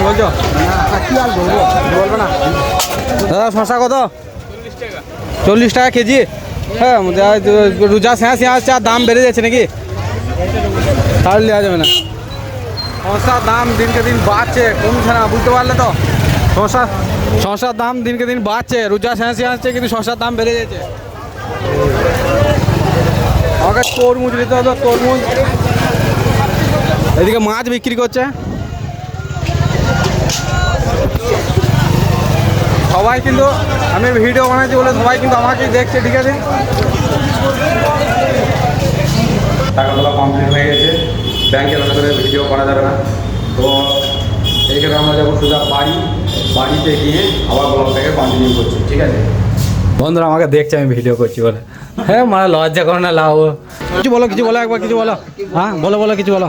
বলছো বলবো না দাদা শশা কত 40 টাকা কেজি। হ্যাঁ রোজা শেষ আসছে আর দাম বেড়ে যাচ্ছে নাকি তাহলে নেওয়া যাবে না। শশার দাম দিনকে দিন বাড়ছে কমছে না বুঝতে পারলে তো। শশার দাম দিনকে দিন বাড়ছে রোজা শেষ আসছে কিন্তু শশার দাম বেড়ে যাচ্ছে। আমাকে তরমুজ নিতে হবে তরমুজ। এদিকে মাছ বিক্রি করছে সবাই কিন্তু আমি ভিডিও বানাচ্ছি বলে সবাই কিন্তু আমাকেই দেখছে ঠিক আছে। টাকা তোলা কমপ্লিট হয়ে গেছে ব্যাংকের ভেতরে ভিডিও করা যাবে না তো এইখানে আমরা যাবো সোজা বাড়িতে গিয়ে আবার ব্লগটাকে কন্টিনিউ করছি ঠিক আছে। বন্ধুরা আমাকে দেখছে আমি ভিডিও করছি বলে হ্যাঁ মানে লজ্জা করো না লাভ কিছু বলো একবার কিছু বলো। হ্যাঁ বলো কিছু বলো।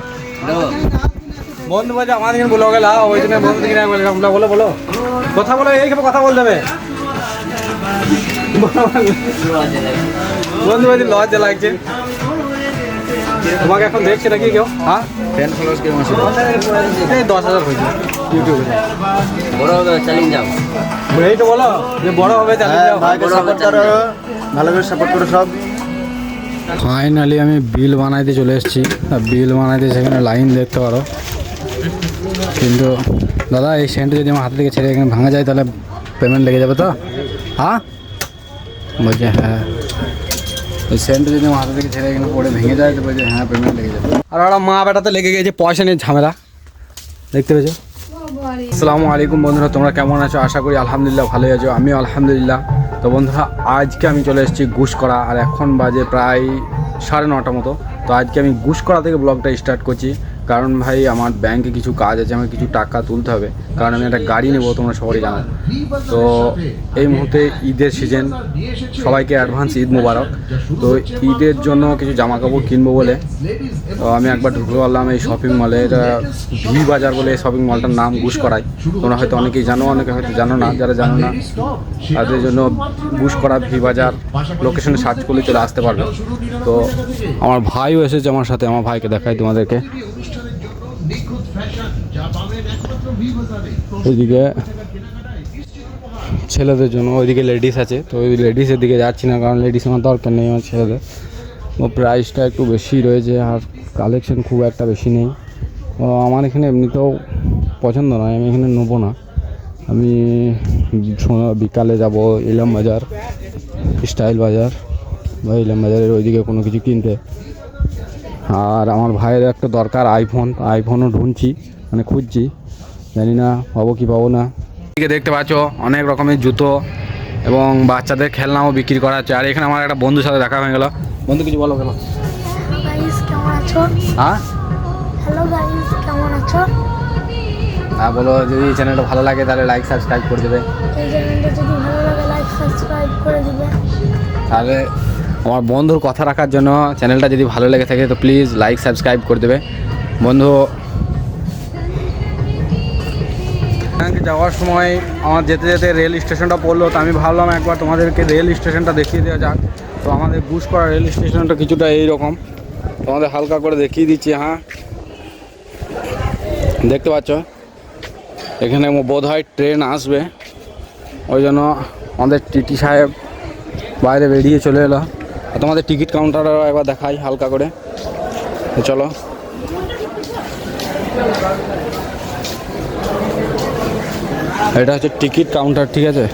বন্ধু বলছে আমাদের এখানে বলো লাভ ওই জন্য বন্ধু দিকে বলো কথা বলো এইভাবে কথা বলতে হবে। বন্ধু বলছি লজ্জা লাগছে তোমাকে এখন দেখছে নাকি কেউ। হ্যাঁ 10,000 হয়েছে ইউটিউবে বড় হবে চালিয়ে যাও এই তো বলো যে বড় হবে চালিয়ে যাও ভালো করে সাপোর্ট করো সব। ফাইনালি আমি বিল বানাইতে চলে এসেছি বিল বানাইতে সেখানে লাইন দেখতে পারো কিন্তু দাদা এই সেন্টটা যদি আমার হাত থেকে ছেড়ে এখানে ভাঙা যায় তাহলে পেমেন্ট লেগে যাবে তো। হ্যাঁ বলছে হ্যাঁ এই সেন্টটা যদি আমার হাত থেকে ছেড়ে এখানে পড়ে ভেঙে যায় তো বলছে হ্যাঁ পেমেন্ট লেগে যাবে। আর ওরা মা বেটাতে লেগে গেছে পয়সা নিয়ে ঝামেলা দেখতে পেয়েছো। আসসালামু আলাইকুম বন্ধুরা তোমরা কেমন আছো আশা করি আলহামদুলিল্লাহ ভালোই আছো আমিও আলহামদুলিল্লাহ। তো বন্ধুরা আজকে আমি চলে এসেছি গুসকরা আর এখন বাজে প্রায় 9:30 মতো। তো আজকে আমি গুসকরা থেকে ব্লগটা স্টার্ট করছি কারণ ভাই আমার ব্যাংকে কিছু কাজ আছে আমার কিছু টাকা তুলতে হবে কারণ আমি একটা গাড়ি নেবো তোমরা সবাই জানো। তো এই মুহূর্তে ঈদের সিজন সবাইকে অ্যাডভান্স ঈদ মোবারক। তো ঈদের জন্য কিছু জামা কাপড় কিনবো বলে তো আমি একবার ঢুকে পারলাম এই শপিং মলে। এটা ভি বাজার বলে এই শপিং মলটার নাম গুসকরাই। তোমরা হয়তো অনেকেই জানো অনেকে হয়তো জানো না যারা জানো না তাদের জন্য গুসকরা ভি বাজার লোকেশনে সার্চ করলে চলে আসতে পারবে। তো আমার ভাইও এসেছে আমার সাথে আমার ভাইকে দেখাই তোমাদেরকে। ওইদিকে ছেলেদের জন্য ওইদিকে লেডিস আছে তো ওই লেডিসের দিকে যাচ্ছি না কারণ লেডিস আমার দরকার নেই আমার ছেলেদের। ও প্রাইসটা একটু বেশি রয়েছে আর কালেকশন খুব একটা বেশি নেই। আমার এখানে এমনিতেও পছন্দ নয় আমি এখানে নেবো না। আমি বিকালে যাব ইলাম বাজার স্টাইল বাজার বা ইলাম বাজারের ওইদিকে কোনো কিছু কিনতে। আর আমার ভাইয়ের একটা দরকার আইফোনও ঢুঁড়ছি মানে খুঁজছি জানি না পাবো কি পাবো না। এদিকে দেখতে পাচ্ছ অনেক রকমের জুতো এবং বাচ্চাদের খেলনাও বিক্রি করা হচ্ছে। আর এখানে আমার একটা বন্ধুর সাথে দেখা হয়ে গেল। বন্ধু কিছু বলো কেন। হ্যাঁ হ্যাঁ বলো যদি চ্যানেলটা ভালো লাগে তাহলে লাইক সাবস্ক্রাইব করে দেবে। তাহলে আমার বন্ধুর কথা রাখার জন্য চ্যানেলটা যদি ভালো লেগে থাকে তো প্লিজ লাইক সাবস্ক্রাইব করে দেবে বন্ধু। যাওয়ার সময় আমার যেতে যেতে রেল স্টেশনটা পড়লো তো আমি ভাবলাম একবার তোমাদেরকে রেল স্টেশনটা দেখিয়ে দেওয়া যাক। তো আমাদের গুসকরা রেল স্টেশনটা কিছুটা এইরকম তোমাদের হালকা করে দেখিয়ে দিচ্ছি। হ্যাঁ দেখতে পাচ্ছ এখানে বোধ হয় ট্রেন আসবে ওই জন্য আমাদের টিটি সাহেব বাইরে বেরিয়ে চলে এলো। আর তোমাদের টিকিট কাউন্টারও একবার দেখাই হালকা করে চলো। এটা হচ্ছে টিকিট কাউন্টার ঠিক আছে।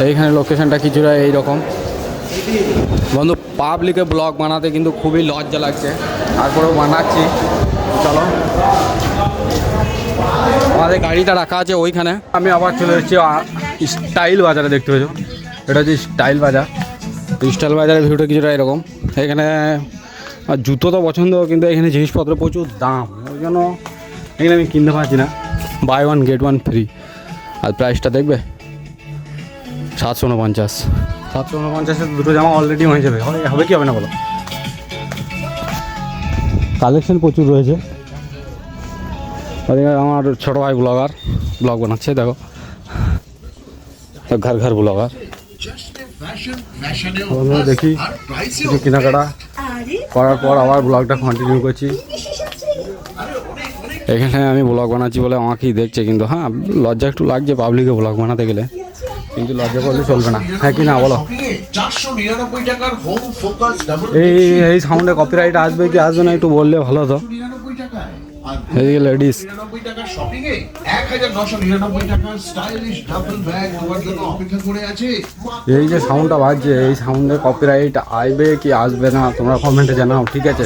এইখানে লোকেশনটা কিছুটা এইরকম। বন্ধু পাবলিকে ব্লগ বানাতে কিন্তু খুবই লজ্জা লাগছে তারপরেও বানাচ্ছি চলো। আমাদের গাড়িটা রাখা আছে ওইখানে। আমি আবার চলে এসেছি স্টাইল বাজারে দেখতে পেয়েছো এটা হচ্ছে স্টাইল বাজার। স্টাইল বাজারের ভিউটা কিছুটা এরকম। এখানে জুতো তো পছন্দ কিন্তু এখানে জিনিসপত্র প্রচুর দাম ওই জন্য এখানে আমি কিনতে পারছি না। By 1 get 1 free. আর প্রাইসটা দেখবে 749 দুটো জামা অলরেডি হয়ে যাবে হবে কি হবে না বলো। কালেকশন প্রচুর রয়েছে। আমার ছোটো ভাই ব্লগ বানাচ্ছে দেখো ঘর ব্লগার। দেখি কিছু কেনাকাটা করার পর আবার ব্লগটা কন্টিনিউ করছি। এখানে আমি ব্লগ বানাচ্ছি বলে আমাকেই দেখছে, কিন্তু হ্যাঁ লজ্জা একটু লাগছে পাবলিকে ব্লগ বানাতে গেলে, কিন্তু লজ্জা করলে চলবে না, হ্যাঁ কি না বলো? এই সাউন্ডে কপিরাইট আসবে কি আসবে না একটু বললে ভালো হতো। এইদিকে লেডিস এই যে সাউন্ডটা বাজছে, এই সাউন্ডে কপিরাইট আসবে কি আসবে না তোমরা কমেন্টে জানাও, ঠিক আছে?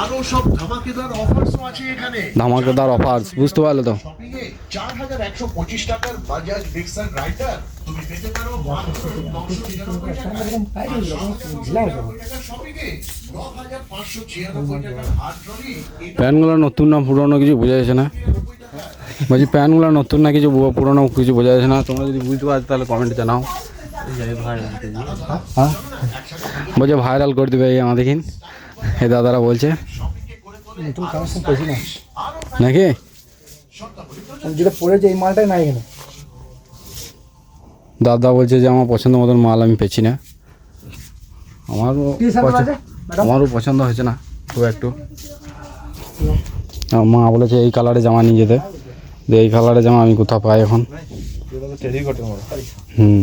আরো সব ধামাকেদার অফারস আছে এখানে, ধামাকেদার অফারস, বুঝতে পারলে তো? 4125 টাকার বাজাজ মিক্সার গ্রাইন্ডার তুমি পেতে পারো মাত্র 999 টাকা শপিংয়ে, 9596 টাকার হাত ট্রলি। প্যানগুলো নতুন না পুরনো কিছু বোঝা যাচ্ছে না, বলছি প্যানগুলো নতুন না কিছু পুরনো কিছু বোঝা যাচ্ছে না। তোমরা যদি বুঝতে পারো তাহলে কমেন্টে জানাও। হ্যাঁ বলছে ভাইরাল করে দেবে এই আমাদের এই দাদারা বলছে নতুন কানেকশন পেয়েছি না নাকি, যেটা পড়েছে এই মালটাই নাই এখানে। দাদা বলছে যে আমার পছন্দ মতন মাল আমি পেয়েছি না, আমারও পছন্দ হয়েছে না খুব একটু। মা বলেছে এই কালারে জামা নিয়ে যেতে, এই কালারে জামা আমি কোথাও পাই এখন। হুম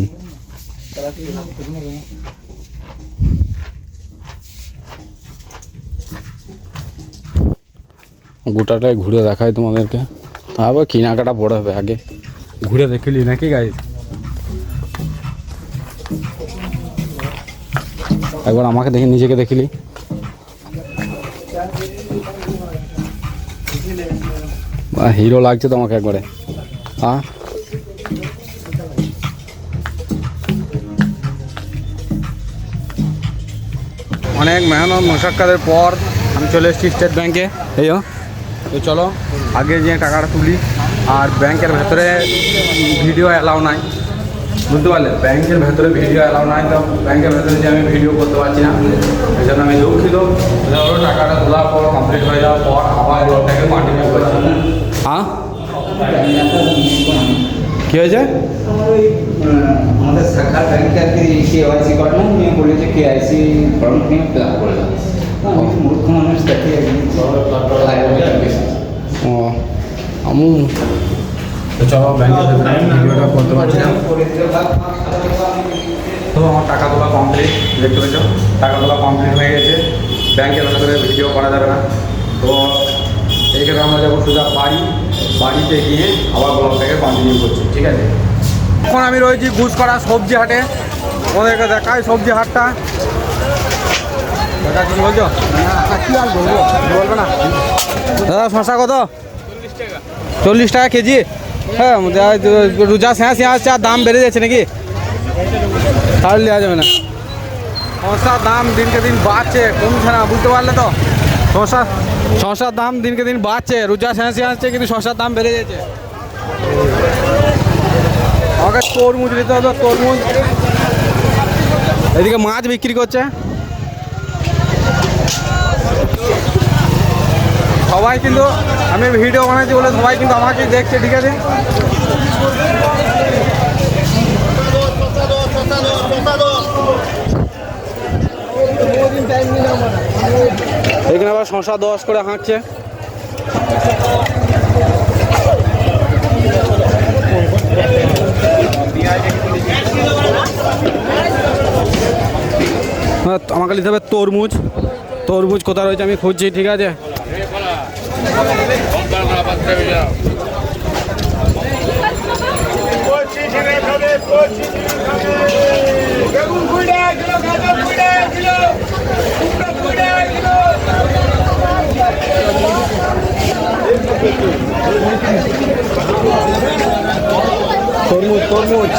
গোটাটাই ঘুরে দেখাই তোমাদেরকে, আবার কেনাকাটা বড় হবে, আগে ঘুরে দেখিলি নাকি গাইজ? একবার আমাকে দেখে নিজেকে দেখিলি। হিরো লাগছে তো আমাকে একবারে। হ্যাঁ অনেক মেহনত মশাক্কাতের পর আমি চলে এসেছি স্টেট ব্যাংকে। এই তো চলো আগে যে টাকাটা তুলি, আর ব্যাংকের ভেতরে ভিডিও অ্যালাউ নাই, বুঝতে পারলে? ব্যাংকের ভেতরে ভিডিও অ্যালাউ নাই, তো ব্যাংকের ভেতরে যে আমি ভিডিও করতে পারছি না, এই জন্য আমি দুঃখিত। ধরো টাকাটা তোলার পর কমপ্লিট হয়ে যাওয়ার পর আবার ব্লগটাকে কন্টিনিউ করছি। হ্যাঁ কী হয়েছে? আমাদের শাখা ব্যাংকে আর কি কেওয়াইসি করানো নিয়ে বলেছে কেআইসি ফর্ম নিয়ে ফিল আপ করে দাও। আমি মূর্খ মানুষ দেখি ও আমি তো চলো ব্যাংকের ভেতরে ভিডিওটা করতে পারছি না, তো আমার টাকা তোলা কমপ্লিট, দেখতে পেয়েছো টাকা তোলা কমপ্লিট হয়ে গেছে। ব্যাংকের ভেতরে ভিডিও করা যাবে না, তো এইখানে আমরা যাবো সোজা বাড়িতে গিয়ে আবার ব্লগটাকে কন্টিনিউ করছি, ঠিক আছে? এখন আমি রয়েছি গুসকরা সবজি হাটে, ওদেরকে দেখাই সবজি হাটটা। দাদা কিছু বলছো? কি আর বলবো, বলবে না দাদা? শশা কত? 40 টাকা কেজি। হ্যাঁ রোজা শেষ আসছে আর দাম বেড়ে যাচ্ছে নাকি, তাহলে নেওয়া যাবে না। শশার দাম দিনকে দিন বাড়ছে, কমছে না, বুঝতে পারলে তো? শশার দাম দিনকে দিন বাড়ছে, রোজা শেষ আসছে কিন্তু শশার দাম বেড়ে যাচ্ছে। আমাকে তরমুজ নিতে হবে, তরমুজ। এদিকে মাছ বিক্রি করছে সবাই, কিন্তু আমি ভিডিও বানাচ্ছি বলে সবাই কিন্তু আমাকে দেখছে, ঠিক আছে? এখানে আবার শশা 10 করে হাঁকছে। আমাকে নিতে হবে তরমুজ। তরমুজ কোথায় রয়েছে আমি খুঁজছি, ঠিক আছে? তরমুজ তরমুজ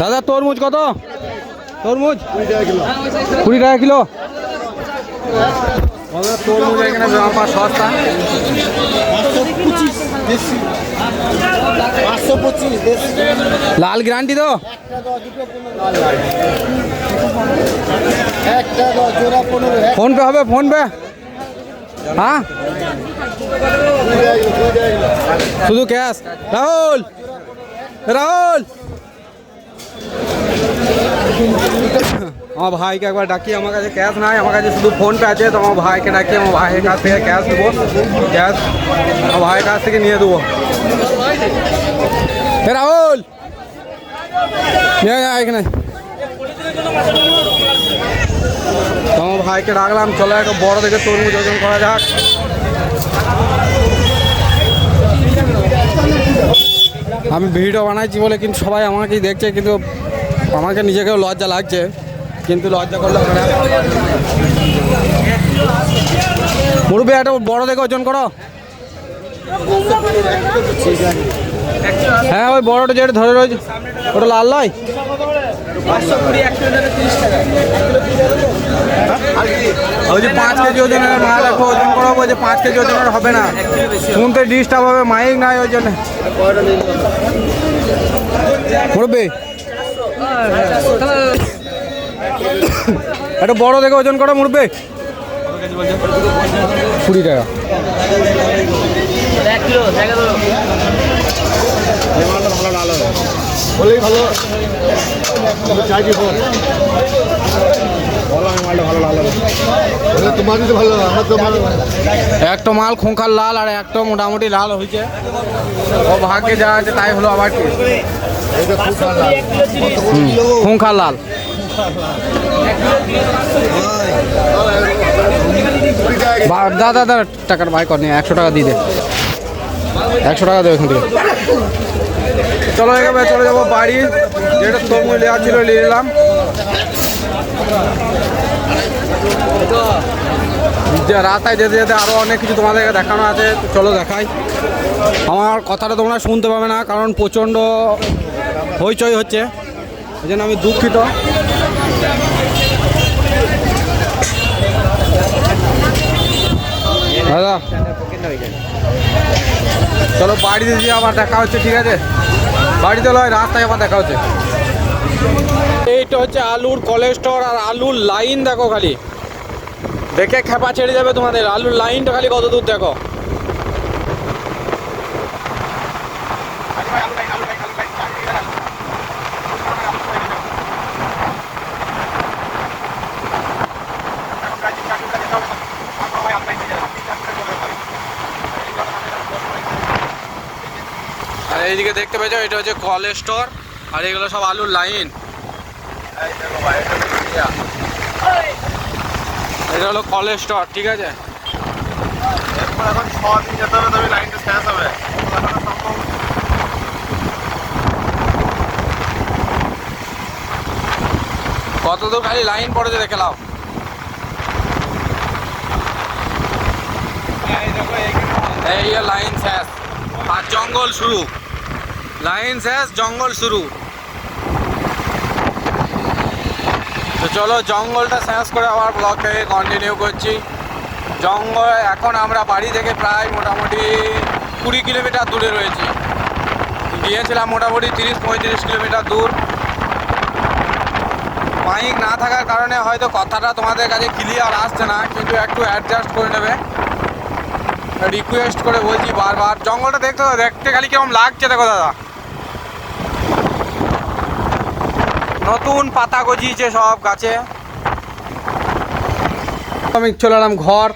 দাদা তরমুজ কত? তরমুজ 20 টাকা কিলো। তরমুজ এখানে সস্তা, 525 লাল গ্যারান্টি তো? ফোন পে হবে? Phone pay? হ্যাঁ শুধু ক্যাশ? রাহুল রাহুল আমার ভাইকে একবার ডাকি, আমার কাছে ক্যাশ নাই, আমার কাছে শুধু ফোনপে আছে। তো আমার ভাইকে ডাকি, আমার ভাইয়ের কাছ থেকে ক্যাশ দেবো, ক্যাশ আমার ভাইয়ের কাছ থেকে নিয়ে দেবো। রাহুল এখানে তো আমার ভাইকে ডাকলাম, চলো একটা বড় দেখে তরমুজ ওজন করা যাক। আমি ভিডিও বানাইছি বলে কিন্তু সবাই আমাকেই দেখছে, কিন্তু আমাকে নিজেকেও লজ্জা লাগছে, কিন্তু লজ্জা করলে হবে না। মুরব্বী একটা বড় দেখে ওজন করো। হ্যাঁ ওই বড়টা যেটা ধরে রয়েছে ওটা লাল নয়। ওই যে 5 কেজি ওজনের মাল একটু ওজন করাবো, যে 5 কেজি ওজনের হবে না, শুনতে ডিস্টার্ব হবে, মাইক নাই ওই জন্য। মুরব্বী একটা বড় দেখে ওজন করো মুরব্বী। 20 টাকা। একটা মাল খোঁখার লাল আর একটা মোটামুটি লাল হয়েছে, ও ভাগ্যে যা আছে তাই হলো। আবার কি খোঁখার লাল দাদা দাদা টাকার ভাই কর নিয়ে 100 টাকা দিয়ে দে, 100 টাকা দেবে এখান থেকে। চলো একেবারে চলে যাবো বাড়ি, যেটা তরমুজ নেওয়া ছিল নিয়ে নিলাম। রাস্তায় যেতে যেতে আরও অনেক কিছু তোমাদেরকে দেখানো আছে, চলো দেখাই। আমার কথাটা তোমরা শুনতে পাবে না, কারণ প্রচণ্ড হইচই হচ্ছে, ওই জন্য আমি দুঃখিত। দাদা চলো বাড়িতে গিয়ে আবার দেখা হচ্ছে, ঠিক আছে? বাড়িতে নয়, রাস্তায় আবার দেখা হচ্ছে। এইটা হচ্ছে আলুর কোলেস্টোর আর আলুর লাইন দেখো, খালি দেখে খেপা ছেড়ে যাবে তোমাদের। আলুর লাইনটা খালি কত দূর দেখো। আর এইদিকে দেখতে পেয়েছো, এটা হচ্ছে কোলেস্টোর আর এগুলো সব আলুর লাইন। এটা হলো কোলেস্টোর, ঠিক আছে? কত দূর খালি লাইন পড়েছে দেখে নাও। এই লাইন শেষ আর জঙ্গল শুরু, লাইন শেষ জঙ্গল শুরু। তো চলো জঙ্গলটা শেষ করে আবার ব্লগটাকে কন্টিনিউ করছি। জঙ্গল এখন আমরা বাড়ি থেকে প্রায় মোটামুটি 20 কিলোমিটার দূরে রয়েছি। গিয়েছিলাম মোটামুটি 30-35 কিলোমিটার দূর। মাইক না থাকার কারণে হয়তো কথাটা তোমাদের কাছে ক্লিয়ার আসছে না, কিন্তু একটু অ্যাডজাস্ট করে নেবে, রিকোয়েস্ট করে বলছি বারবার। জঙ্গলটা দেখতে খালি কেমন লাগছে দেখো দাদা, নতুন পাতা গজিয়েছে সব গাছে। আমি চলে এলাম ঘর,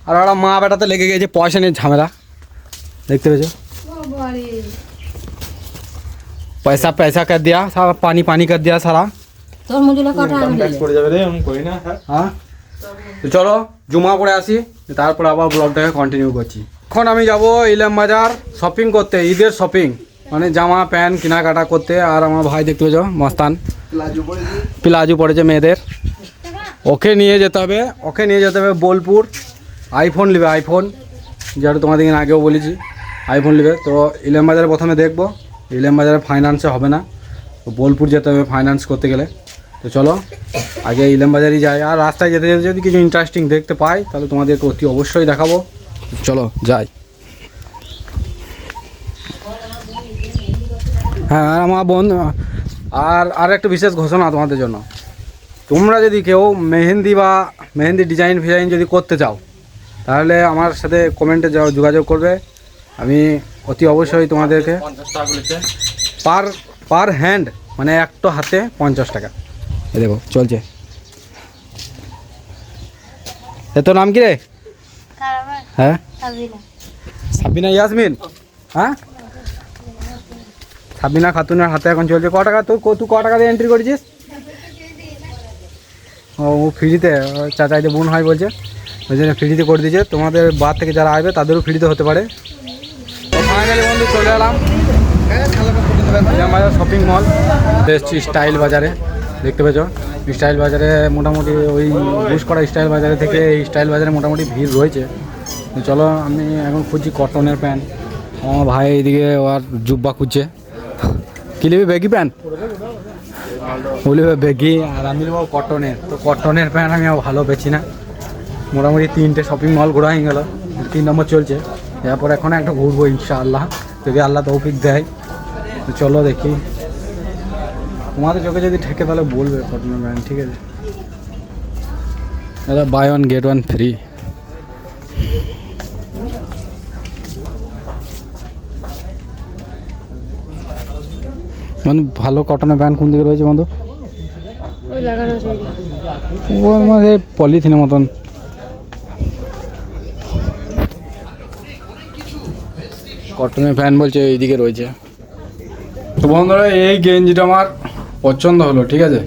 আর ওরা মা বেটাতে লেগে গেছে পয়সা নিয়ে ঝামেলা, দেখতে পেয়েছো? पैसा पैसा कर दिया सारा, पानी पानी कर दिया सारा। তোর মুজুলা কটা আনলি? হ্যাঁ তো চলো জুমা পড়ে আসি, তারপর আবার ব্লগটাকে কন্টিনিউ করছি। এখন আমি যাব ইলাম বাজার শপিং করতে, ঈদের শপিং মানে জামা প্যান্ট কেনাকাটা করতে। আর আমার ভাই দেখতে পেয়েছো মস্তান প্লাজো পড়েছে মেয়েদের, ওকে নিয়ে যেতে হবে, বোলপুর। আইফোন নেবে, আইফোন, যেটা তোমাদের আগেও বলেছি আইফোন নেবে। তো ইলাম বাজারে প্রথমে দেখবো, ইলাম বাজারে ফাইন্যান্সে হবে না, তো বোলপুর যেতে হবে ফাইন্যান্স করতে গেলে। তো চলো আগে ইলাম বাজারই যাই, আর রাস্তায় যেতে যেতে যদি কিছু ইন্টারেস্টিং দেখতে পাই তাহলে তোমাদেরকে অতি অবশ্যই দেখাবো। চলো যাই। হ্যাঁ আর আমার বন্ধু, আর একটা বিশেষ ঘোষণা তোমাদের জন্য। তোমরা যদি কেউ মেহেন্দি ডিজাইন ফিজাইন যদি করতে চাও, তাহলে আমার সাথে কমেন্টে যোগাযোগ করবে। আমি অতি অবশ্যই তোমাদেরকে পার হ্যান্ড মানে একটা হাতে 50 টাকা, এ দেখো চলছে। এ তোর নাম কি রে? হ্যাঁ সাবিনা ইয়াসমিন। হ্যাঁ সাবিনা খাতুনের হাতে এখন চলছে। ক টাকা তুই ক টাকা দিয়ে এন্ট্রি করেছিস? ও ফ্রিতে, চাচাইতে বোন হয় বলছে, ওই জন্য ফ্রিতে করে দিয়েছে। তোমাদের বাদ থেকে যারা আসবে তাদেরও ফ্রিতে হতে পারে। তো ফাইনালি বন্ধু চলে এলাম বাজার শপিং মল, এসেছি স্টাইল বাজারে। দেখতে পেয়েছ স্টাইল বাজারে মোটামুটি ওই ইউজ করা স্টাইল বাজারে থেকে এই স্টাইল বাজারে মোটামুটি ভিড় রয়েছে। চলো আমি এখন খুঁজছি কটনের প্যান্ট। আমার ভাই এইদিকে ওর জুব্বা খুঁজছে। কী নেবে? বেগি প্যান্ট বলবে বেগি, আর আমি নেবো কটনের। তো কটনের প্যান্ট আমি ভালো পেয়েছি না। মোটামুটি 3টে শপিং মল ঘোরা হয়ে গেল, 3 নম্বর চলছে। এরপর এখন একটা ঘুরবো ইনশাআল্লাহ, যদি আল্লাহ তৌফিক দেয়। তো চলো দেখি, তোমাদের চোখে যদি ঠেকে তাহলে বলবে কটনের প্যান্ট, ঠিক আছে? দাদা বাই 1 get 1 ফ্রি। বন্ধু ভালো কটনের প্যান্ট কোন দিকে রয়েছে বন্ধু? ওর মধ্যে পলিথিনের মতন। কটনের প্যান্ট বলছে এইদিকে রয়েছে। তো বন্ধুরা এই গেঞ্জিটা আমার পছন্দ হলো, ঠিক আছে,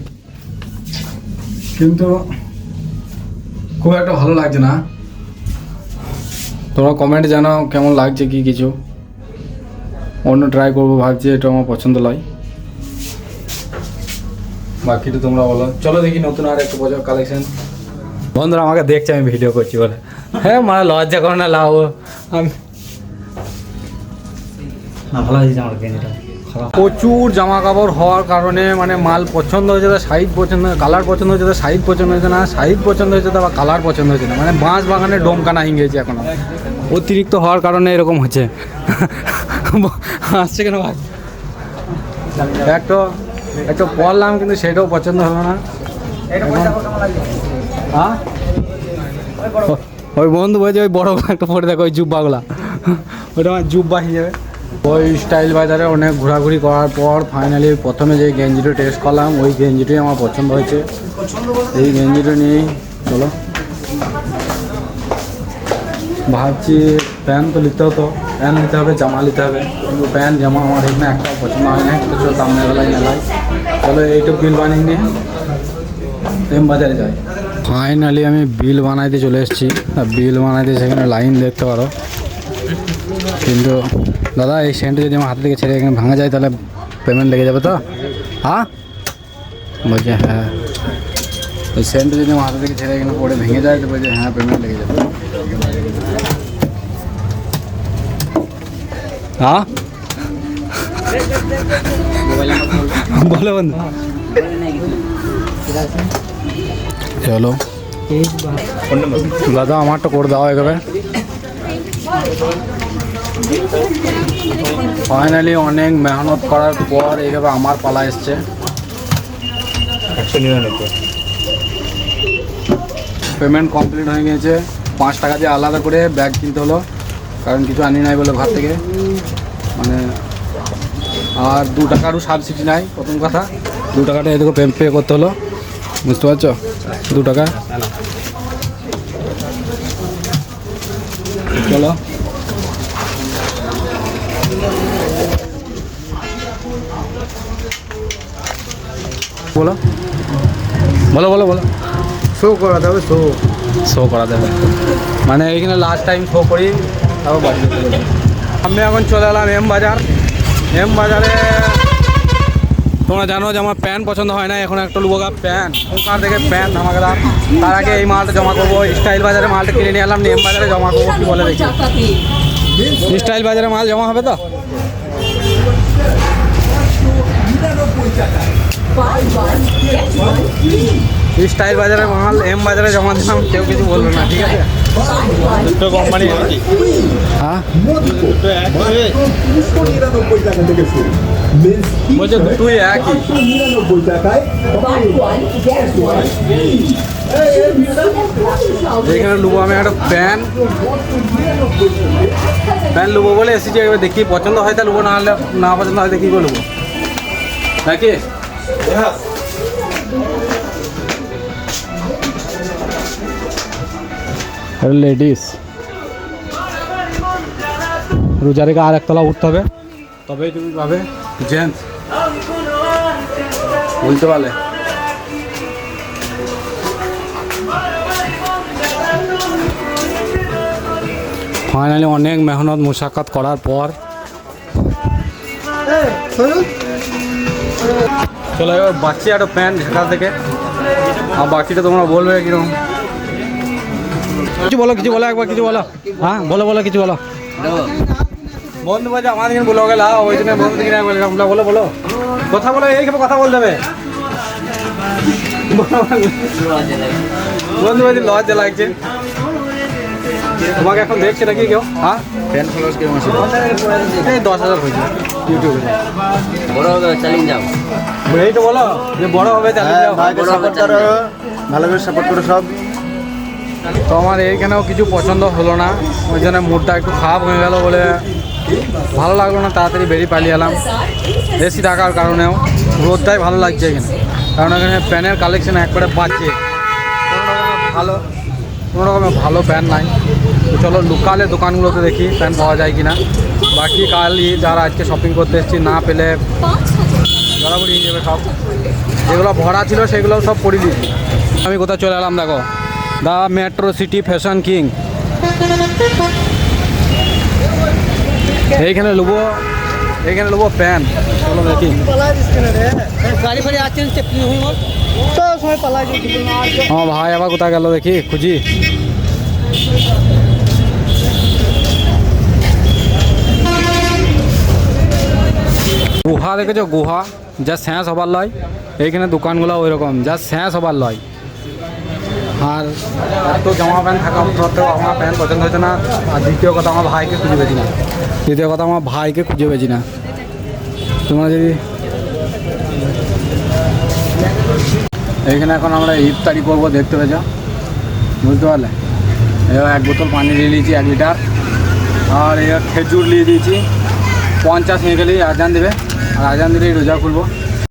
কিন্তু খুব একটা ভালো লাগছে না। তোমরা কমেন্টে জানাও কেমন লাগছে কি কিছু। অন্য ট্রাই করবো ভাবছি, এটা আমার পছন্দ নয়। বাকিটা তোমরা বলো। চলো দেখি নতুন আর একটু কালেকশন। বন্ধুরা আমাকে দেখছে আমি ভিডিও করছি বলে, হ্যাঁ মানে লজ্জা করে না লাভ। আমি ভালো লাগছে আমার গেঞ্জিটা। প্রচুর জামা কাপড় হওয়ার কারণে মানে মাল পছন্দ হয়েছে, তার সাইজ পছন্দ, কালার পছন্দ হয়েছে, তার সাইজ পছন্দ হয়েছে না, সাইজ পছন্দ হয়েছে তো আবার কালার পছন্দ হয়েছে না। মানে বাঁশ বাগানে ডোমকানা হয়ে গেছে এখন। অতিরিক্ত হওয়ার কারণে এরকম হচ্ছে। আসছে কেন ভাই? একটু পরলাম কিন্তু সেটাও পছন্দ হলো না। হ্যাঁ ওই বন্ধু বলছে ওই বড় একটা পরে দেখো ওই জুব্বাগুলা, ওটা আমার জুব্বা হিসেবে। ওই স্টাইল বাজারে অনেক ঘোরাঘুরি করার পর ফাইনালি প্রথমে যে গেঞ্জিটা টেস্ট করলাম ওই গেঞ্জিটাই আমার পছন্দ হয়েছে। এই গেঞ্জিটা নিয়েই চলো ভাবছি। প্যান্ট তো নিতে হতো, প্যান্ট নিতে হবে, জামা নিতে হবে, কিন্তু প্যান্ট জামা আমার এখানে একটা পছন্দ হয় না। তো চলো সামনে বেলায় মেলায় চলো এইটুকু বিল বানিয়ে নিয়ে এম বাজারে যাই। ফাইনালি আমি বিল বানাইতে চলে এসেছি। বিল বানাইতে সেখানে লাইন দেখতে পারো, কিন্তু দাদা এই সেন্টটা যদি আমার হাত থেকে ছেড়ে এখানে ভাঙা যায় তাহলে পেমেন্ট লেগে যাবে তো? হ্যাঁ বলছে হ্যাঁ। এই সেন্টটা যদি আমার হাত থেকে ছেড়ে এখানে পড়ে ভেঙে যায় তো বলছে হ্যাঁ পেমেন্ট লেগে যাবে। হ্যাঁ বলো বন্ধু। চলো দাদা আমারটা করে দেওয়া হয়ে যাবে। ফাইনালি অনেক মেহনত করার পর এইভাবে আমার পালা এসছে। 199 পেমেন্ট কমপ্লিট হয়ে গেছে। 5 টাকা দিয়ে আলাদা করে ব্যাগ কিনতে হলো, কারণ কিছু আনি নাই বলে ঘর থেকে। মানে আর 2 টাকারও সাবসিডি নাই। প্রথম কথা 2 টাকাটা এদিকে পে করতে হলো, বুঝতে পারছো? 2 টাকা। চলো বলো বলো বলো বলো। শো করাতে হবে, শো করাতে হবে। মানে এইখানে লাস্ট টাইম শো করি তারপর বাড়ি যেতে হবে। আমি এখন চলে এলাম এম বাজার। এম বাজারে তোমরা জানো যে আমার প্যান্ট পছন্দ হয় না, এখন একটা লুবোগা প্যান্ট। ওখান থেকে প্যান্ট আমাকে দাম। তার আগে এই মালটা জমা করবো। স্টাইল বাজারে মালটা কিনে নিয়ে এলাম, এম বাজারে জমা করবো। কী বলে দেখি, স্টাইল বাজারে মাল জমা হবে তো? স্টাইল বাজারে মাল এম বাজারে জমা দিলাম, কেউ কিছু বললো না, ঠিক আছে? দুটো কোম্পানি হ্যাঁ বলছে দুটোই একই। এখানে নেবো আমি একটা প্যান্ট নেবো বলে এসেছি। এবার দেখি পছন্দ হয় তা নেবো, না হলে না পছন্দ হয় দেখি নেবো নাকি। লেডিস রোজারিকে আর একতলা উঠতে হবে, তবেই তুমি পাবে জেন্টস। বলতে পারলে ফাইনালি অনেক মেহনত মুশাক্কাত করার পর চলো এবার বাচ্চা একটা প্যান্ট ঢাকা থেকে, আর বাকিটা তোমরা বলবে কিরকম। কিছু বলো একবার কিছু বলো। হ্যাঁ বলো কিছু বলো। বন্ধু বাজে আমার দিকে বলো গেলা ওই জন্য বন্ধু দিকে বলো কথা বলো, এইভাবে কথা বলতে হবে। বন্ধু বাজে লজ্জা লাগছে তোমাকে এখন দেখছে নাকি কেউ? হ্যাঁ ফ্যান ফলোয়ার্স কেমন আছে? এই 10,000 হয়েছে ইউটিউবে। বড় হবে চ্যালেঞ্জ যাও। এই তো বলো যে বড় হবে চ্যালেঞ্জ যাও। ভাইকে সাপোর্ট করো, ভালো করে সাপোর্ট করো সব। তো আমার এইখানেও কিছু পছন্দ হলো না, ওই জন্য মুডটা একটু খারাপ হয়ে গেল বলে ভালো লাগলো না, তাড়াতাড়ি বেরিয়ে পালিয়ে এলাম। এসি থাকার কারণেও রোদটাই ভালো লাগছে এখানে, কারণ এখানে প্যানের কালেকশন একবারে বাজছে, কোনো রকমের ভালো প্যান নাই। তো চলো লোকালে দোকানগুলোতে দেখি প্যান পাওয়া যায় কি না। বাকি কালই যারা আজকে শপিং করতে এসেছি না পেলে বরাবরই নিয়ে যাবে সব, যেগুলো ভরা ছিল সেগুলো সব পরিয়ে দিয়েছি। আমি কোথাও চলে এলাম দেখো, the metro city fashion king. এইখানে নেবো প্যান, চলো দেখি। হ্যাঁ ভাই আবার কোথায় গেল দেখি খুঁজি। গুহা দেখেছো, গুহা যা শেষ হবার লয়, এইখানে দোকানগুলো ওই রকম যা শেষ হবার লয়। আর এত জামা প্যান্ট থাকা সত্ত্বেও আমার প্যান্ট পছন্দ হয়েছে না। আর দ্বিতীয় কথা আমার ভাইকে খুঁজে পেয়েছি না। তোমরা যদি এইখানে এখন আমরা ইফতারি করবো দেখতে পেয়েছ, বুঝতে পারলে। এবার 1 বোতল পানি নিয়ে নিয়েছি 1 লিটার, আর এবার খেজুর নিয়ে দিয়েছি। 50 নিয়ে গেলেই আজান দেবে, আর আজান দিলেই রোজা খুলবো।